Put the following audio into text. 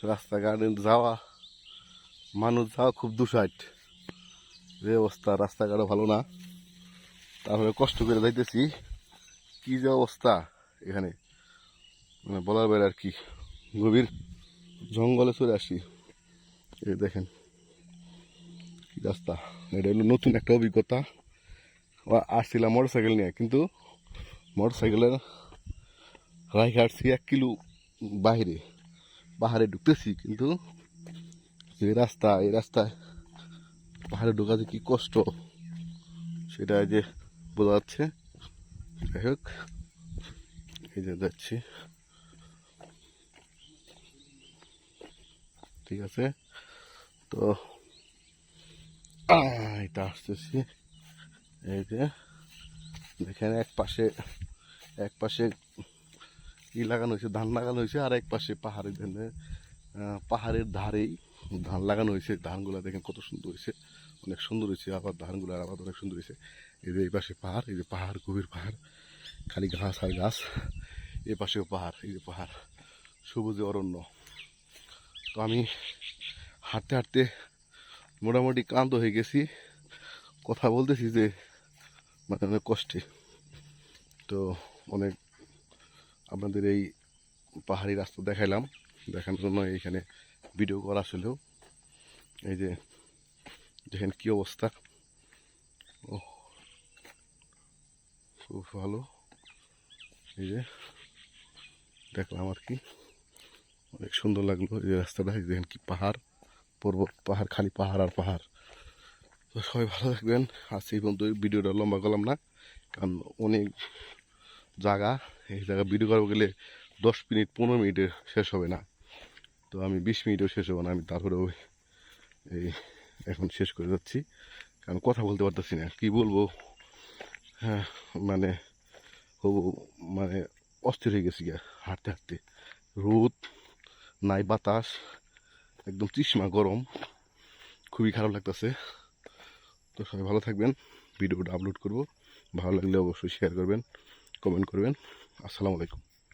রাস্তাঘাটে যাওয়া, মানুষ যাওয়া খুব দুঃসাইট, যে অবস্থা, রাস্তাঘাটও ভালো না। তারপরে কষ্ট করে যাইতেছি, কি যে অবস্থা এখানে, মানে বলার বাইরে আর কি। গভীর জঙ্গলে চলে আসি, এই দেখেন কি রাস্তা। এটা হলো নতুন একটা অভিজ্ঞতা। আসছিলাম মোটর সাইকেল নিয়ে, কিন্তু মোটর সাইকেলের রাইখে আসছি 1 কিলো বাহিরে, পাহাড়ে ঢুকতেছি, কিন্তু এই রাস্তায় পাহাড়ে ঢোকাতে কি কষ্ট সেটা যে বোঝা যাচ্ছে। যাই হোক, এই যে যাচ্ছি, ঠিক আছে। তো এটা আসতেছি, এই যে দেখেন এক পাশে ই লাগানো হয়েছে, ধান লাগানো হয়েছে, আর এক পাশে পাহাড়ের ধারেই ধান লাগানো হয়েছে। ধানগুলা দেখেন কত সুন্দর হয়েছে, অনেক সুন্দর হয়েছে। আবার ধানগুলার আবার অনেক সুন্দর হয়েছে। এই যে এই পাশে পাহাড়, এই যে পাহাড়, গভীর পাহাড়, খালি ঘাস আর ঘাস। এ পাশেও পাহাড়, এই যে পাহাড়, সবুজে অরণ্য। তো আমি হাঁটতে হাঁটতে মোটামুটি ক্লান্ত হয়ে গেছি, কথা বলতেছি যে মানে অনেক কষ্টে। তো অনেক আপনাদের এই পাহাড়ি রাস্তা দেখাইলাম, দেখানোর জন্য এইখানে ভিডিও করা আসলেও। এই যে দেখেন কি অবস্থা, ও খুব ভালো। এই যে দেখলাম আর কি, অনেক সুন্দর লাগলো এই রাস্তাটা। দেখেন কি পাহাড়, পর্বত, পাহাড়, খালি পাহাড় আর পাহাড়। তো সবাই ভালো থাকবেন। আজ এই পর্যন্ত, ভিডিওটা লম্বা করলাম না, কারণ অনেক জায়গা, এই জায়গা ভিডিও করবো গেলে 10 মিনিট 15 মিনিটে শেষ হবে না। তো আমি 20 মিনিটেও শেষ হবো না, আমি তারপরেও এই এখন শেষ করে যাচ্ছি, কারণ কথা বলতে পারতেছি না, কি বলবো। হ্যাঁ, মানে মানে অস্থির হয়ে গেছি গিয়া হাঁটতে হাঁটতে। রোদ নাই, বাতাস, একদম তৃষ্ণা গরম, খুবই খারাপ লাগতেছে। তো সবাই ভালো থাকবেন, ভিডিওটা আপলোড করব, ভালো লাগলে অবশ্যই শেয়ার করবেন, কমেন্ট করবেন। আসসালামু আলাইকুম।